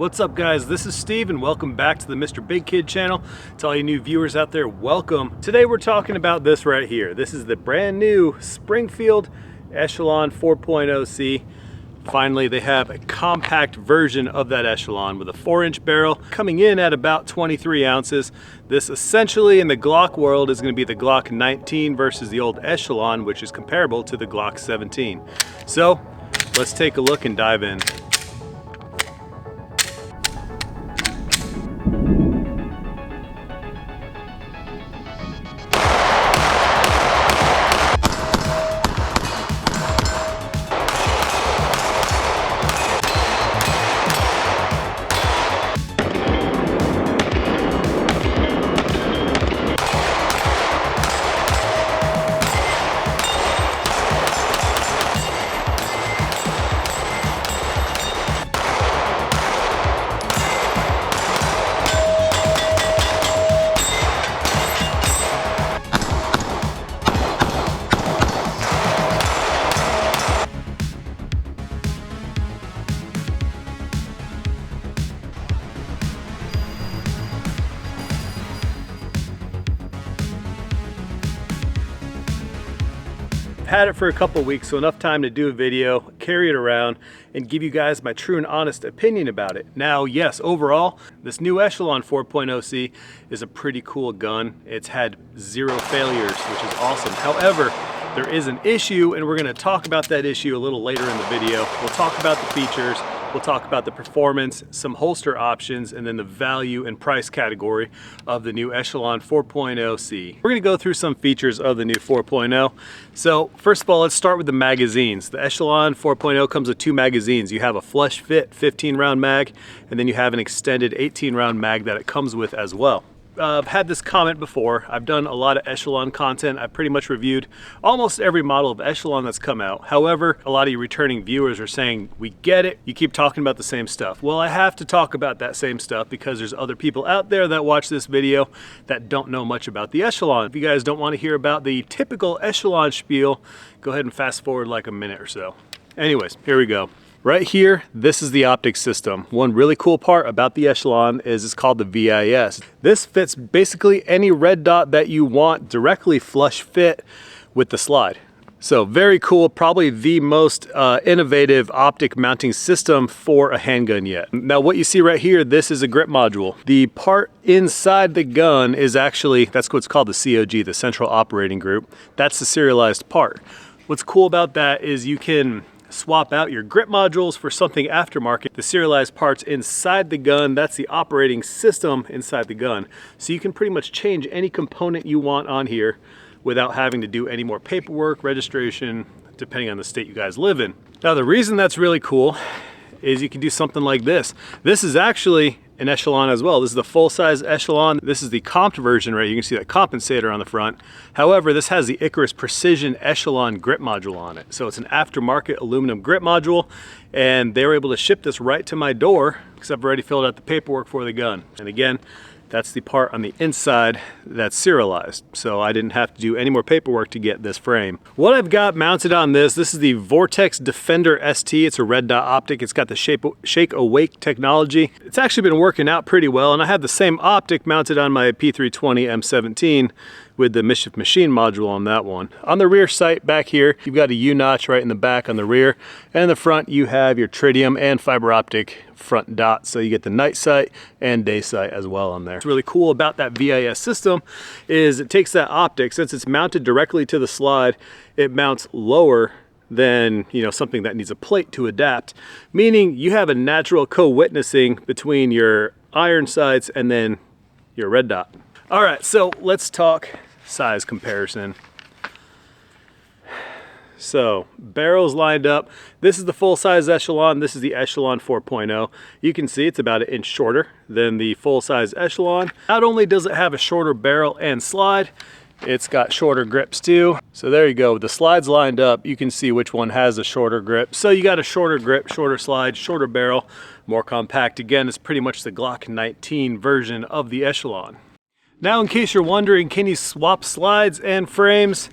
What's up guys, this is Steve and welcome back to the MrBigKid channel. To all you new viewers out there, welcome. Today we're talking about this right here. This is the brand new Springfield Echelon 4.0C. Finally, they have a compact version of that Echelon with a 4-inch barrel coming in at about 23 ounces. This essentially in the Glock world is going to be the Glock 19 versus the old Echelon, which is comparable to the Glock 17. So let's take a look and dive in. Had it for a couple weeks, so enough time to do a video, carry it around, and give you guys my true and honest opinion about it. Now, yes, overall, this new Echelon 4.0C is a pretty cool gun. It's had 0 failures, which is awesome. However, there is an issue, and we're gonna talk about that issue a little later in the video. We'll talk about the features, we'll talk about the performance, some holster options, and then the value and price category of the new Echelon 4.0C. We're gonna go through some features of the new 4.0. So first of all, let's start with the magazines. The Echelon 4.0 comes with 2 magazines. You have a flush fit 15 round mag, and then you have an extended 18 round mag that it comes with as well. I've had this comment before. I've done a lot of Echelon content. I've pretty much reviewed almost every model of Echelon that's come out. However, a lot of you returning viewers are saying, we get it, you keep talking about the same stuff. Well, I have to talk about that same stuff because there's other people out there that watch this video that don't know much about the Echelon. If you guys don't want to hear about the typical Echelon spiel, go ahead and fast forward like a minute or so. Anyways, here we go. Right here, this is the optic system. One really cool part about the Echelon is it's called the VIS. This fits basically any red dot that you want directly flush fit with the slide. So very cool, probably the most innovative optic mounting system for a handgun yet. Now what you see right here, this is a grip module. The part inside the gun is actually, that's what's called the COG, the Central Operating Group. That's the serialized part. What's cool about that is you can swap out your grip modules for something aftermarket. The serialized parts inside the gun, that's the operating system inside the gun. So you can pretty much change any component you want on here without having to do any more paperwork, registration, depending on the state you guys live in. Now the reason that's really cool is you can do something like this. This is actually an Echelon as well. This is the full-size Echelon. This is the comped version, right? You can see that compensator on the front. However, this has the Icarus Precision Echelon grip module on it. So it's an aftermarket aluminum grip module, and they were able to ship this right to my door because I've already filled out the paperwork for the gun. And again, that's the part on the inside that's serialized. So I didn't have to do any more paperwork to get this frame. What I've got mounted on this is the Vortex Defender ST. It's a red dot optic. It's got the Shake Awake technology. It's actually been working out pretty well, and I have the same optic mounted on my P320 M17 with the Mischief Machine module on that one. On the rear sight back here, you've got a U-notch right in the back on the rear, and in the front you have your tritium and fiber optic front dot, so you get the night sight and day sight as well on there. What's really cool about that VIS system is it takes that optic, since it's mounted directly to the slide, it mounts lower than, you know, something that needs a plate to adapt, meaning you have a natural co-witnessing between your iron sights and then your red dot. All right, so let's talk size comparison. So barrels lined up. This is the full-size Echelon. This is the Echelon 4.0. You can see it's about 1 inch shorter than the full-size Echelon. Not only does it have a shorter barrel and slide, it's got shorter grips too. So there you go. With the slides lined up, you can see which one has a shorter grip. So you got a shorter grip, shorter slide, shorter barrel, more compact. Again, it's pretty much the Glock 19 version of the Echelon. Now, in case you're wondering, can you swap slides and frames?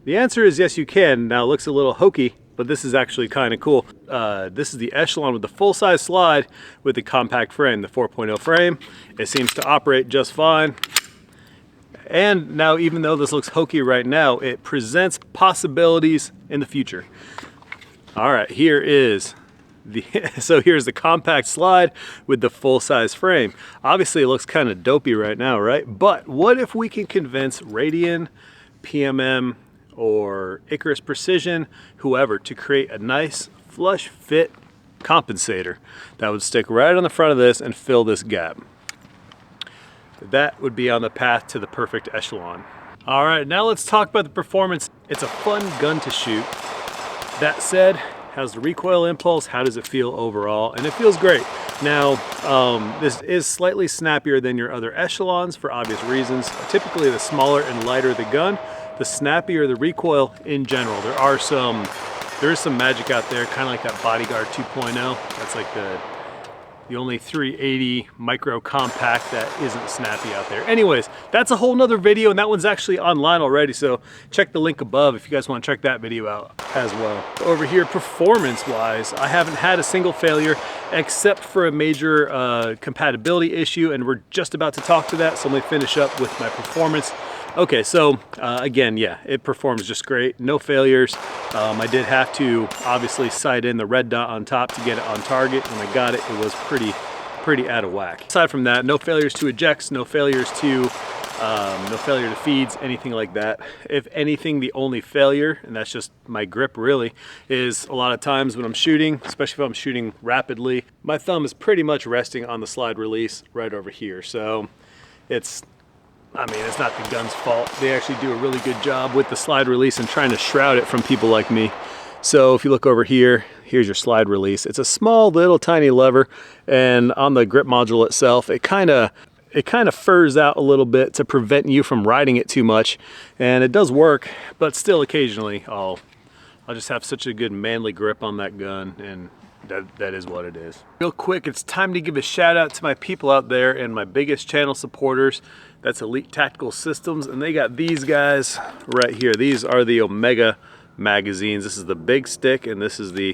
The answer is yes, you can. Now, it looks a little hokey but this is actually kind of cool. This is the Echelon with the full-size slide with the compact frame, the 4.0 frame. It seems to operate just fine. And now, even though this looks hokey right now, it presents possibilities in the future. All right, here is so here's the compact slide with the full-size frame. Obviously, it looks kind of dopey right now, right? But what if we can convince Radian, PMM, or Icarus Precision, whoever, to create a nice flush fit compensator that would stick right on the front of this and fill this gap? That would be on the path to the perfect Echelon. All right, now let's talk about the performance. It's a fun gun to shoot. That said, how's the recoil impulse? How does it feel overall? And it feels great. Now, this is slightly snappier than your other Echelons for obvious reasons. Typically, the smaller and lighter the gun, the snappier the recoil in general. There is some magic out there, kind of like that Bodyguard 2.0. That's like the only 380 micro compact that isn't snappy out there. Anyways, that's a whole nother video, and that one's actually online already, so check the link above if you guys want to check that video out as well. Over here, performance-wise, I haven't had a single failure except for a major compatibility issue, and we're just about to talk to that, so let me finish up with my performance. Okay, so again, yeah, it performs just great. No failures. I did have to obviously sight in the red dot on top to get it on target. When I got it, it was pretty out of whack. Aside from that, no failures to ejects, no failure to feeds, anything like that. If anything, the only failure, and that's just my grip really, is a lot of times when I'm shooting, especially if I'm shooting rapidly, my thumb is pretty much resting on the slide release right over here. So it's not the gun's fault. They actually do a really good job with the slide release and trying to shroud it from people like me. So if you look over here, here's your slide release. It's a small little tiny lever, and on the grip module itself, it kind of furs out a little bit to prevent you from riding it too much. And it does work, but still occasionally I'll just have such a good manly grip on that gun, and that is what it is. Real quick, it's time to give a shout out to my people out there and my biggest channel supporters. That's Elite Tactical Systems, and they got these guys right here. These are the Omega magazines. This is the big stick, and this is the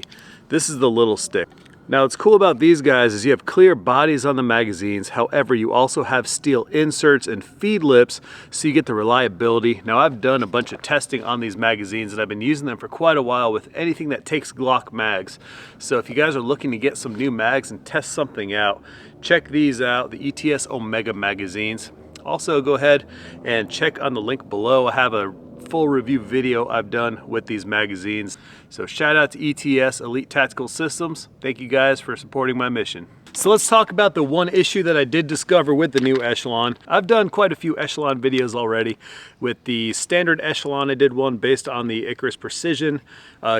little stick. Now, what's cool about these guys is you have clear bodies on the magazines. However, you also have steel inserts and feed lips, so you get the reliability. Now, I've done a bunch of testing on these magazines, and I've been using them for quite a while with anything that takes Glock mags. So if you guys are looking to get some new mags and test something out, check these out, the ETS Omega magazines. Also, go ahead and check on the link below. I have a full review video I've done with these magazines. So shout out to ETS, Elite Tactical Systems. Thank you guys for supporting my mission. So let's talk about the one issue that I did discover with the new Echelon. I've done quite a few Echelon videos already. With the standard Echelon, I did one based on the Icarus Precision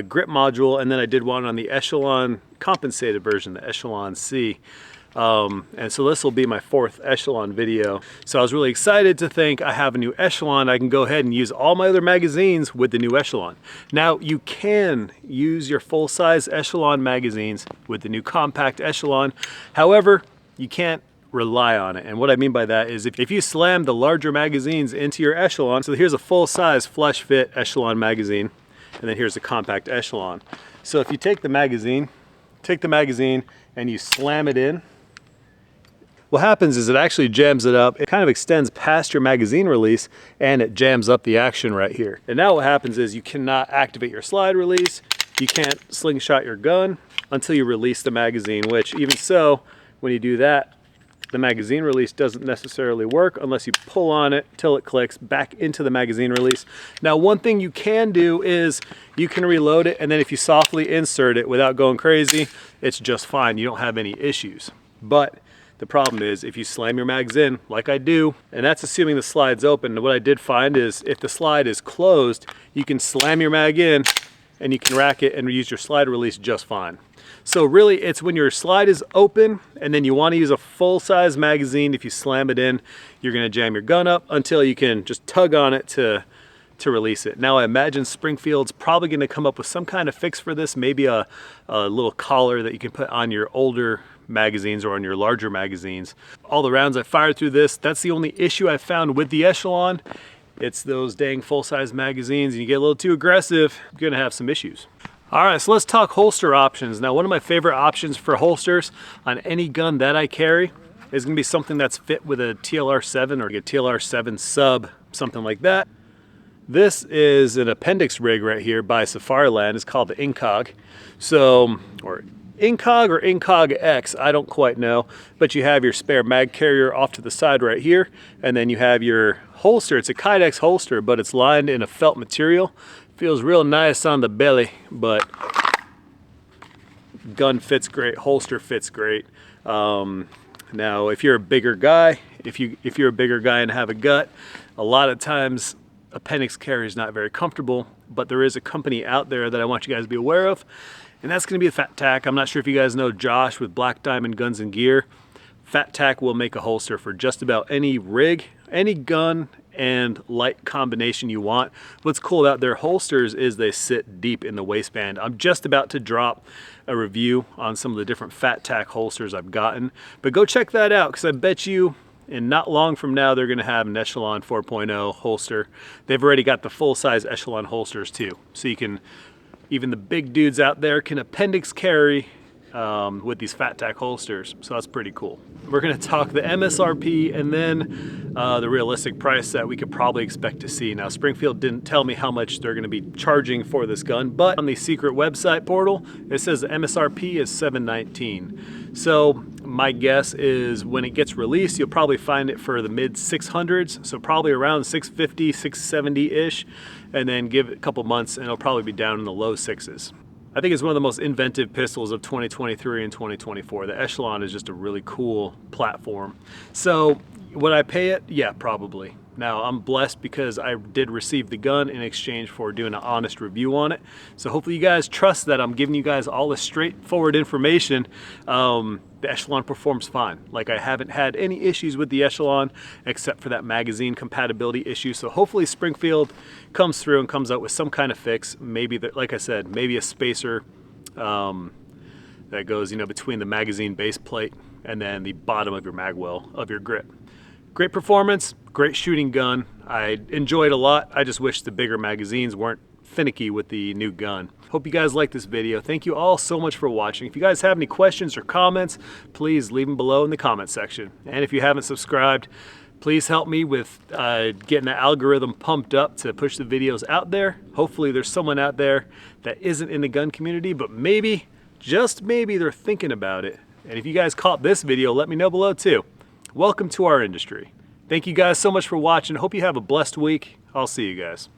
grip module, and then I did one on the Echelon compensated version, the Echelon C. And so this will be my 4th Echelon video. So I was really excited to think I have a new Echelon. I can go ahead and use all my other magazines with the new Echelon. Now, you can use your full-size Echelon magazines with the new compact Echelon. However, you can't rely on it. And what I mean by that is if you slam the larger magazines into your Echelon, so here's a full-size flush fit Echelon magazine, and then here's the compact Echelon. So if you take the magazine and you slam it in, what happens is it actually jams it up. It kind of extends past your magazine release, and it jams up the action right here. And now what happens is you cannot activate your slide release. You can't slingshot your gun until you release the magazine, which even so, when you do that, the magazine release doesn't necessarily work unless you pull on it till it clicks back into the magazine release. Now, one thing you can do is you can reload it, and then if you softly insert it without going crazy, it's just fine. You don't have any issues. But the problem is if you slam your mags in, like I do, and that's assuming the slide's open. What I did find is if the slide is closed, you can slam your mag in and you can rack it and use your slide release just fine. So really, it's when your slide is open and then you want to use a full-size magazine. If you slam it in, you're going to jam your gun up until you can just tug on it to release it. Now, I imagine Springfield's probably going to come up with some kind of fix for this, maybe a little collar that you can put on your older magazines or on your larger magazines. All the rounds I fired through this, that's the only issue I found with the Echelon. It's those dang full-size magazines, and you get a little too aggressive, you're gonna have some issues. All right, so let's talk holster options. Now, one of my favorite options for holsters on any gun that I carry is gonna be something that's fit with a TLR7 or a TLR7 sub, something like that. This is an appendix rig right here by Safariland. It's called the Incog. So, or Incog or Incog X, I don't quite know, but you have your spare mag carrier off to the side right here, and then you have your holster. It's a Kydex holster, but it's lined in a felt material. Feels real nice on the belly, but gun fits great, holster fits great. Now, if you're a bigger guy, if you're a bigger guy and have a gut, a lot of times appendix carry is not very comfortable, but there is a company out there that I want you guys to be aware of, and that's going to be Fat Tack. I'm not sure if you guys know Josh with Black Diamond Guns and Gear. Fat Tack will make a holster for just about any rig, any gun, and light combination you want. What's cool about their holsters is they sit deep in the waistband. I'm just about to drop a review on some of the different Fat Tack holsters I've gotten, but go check that out, because I bet you and not long from now they're going to have an Echelon 4.0 holster. They've already got the full-size Echelon holsters too, so you can, even the big dudes out there can appendix carry with these Fat Tack holsters, so that's pretty cool. We're going to talk the MSRP and then the realistic price that we could probably expect to see. Now, Springfield didn't tell me how much they're going to be charging for this gun, but on the secret website portal it says the MSRP is $719. So my guess is when it gets released, you'll probably find it for the mid 600s, so probably around 650, 670-ish, and then give it a couple months and it'll probably be down in the low sixes. I think it's one of the most inventive pistols of 2023 and 2024. The Echelon is just a really cool platform. So would I pay it? Yeah, probably. Now, I'm blessed because I did receive the gun in exchange for doing an honest review on it. So hopefully you guys trust that I'm giving you guys all the straightforward information. The Echelon performs fine. Like, I haven't had any issues with the Echelon except for that magazine compatibility issue. So hopefully Springfield comes through and comes out with some kind of fix. Maybe, like I said, maybe a spacer that goes, between the magazine base plate and then the bottom of your mag well of your grip. Great performance, great shooting gun. I enjoyed a lot. I just wish the bigger magazines weren't finicky with the new gun. Hope you guys liked this video. Thank you all so much for watching. If you guys have any questions or comments, please leave them below in the comment section. And if you haven't subscribed, please help me with getting the algorithm pumped up to push the videos out there. Hopefully there's someone out there that isn't in the gun community, but maybe, just maybe, they're thinking about it. And if you guys caught this video, let me know below too. Welcome to our industry. Thank you guys so much for watching. Hope you have a blessed week. I'll see you guys.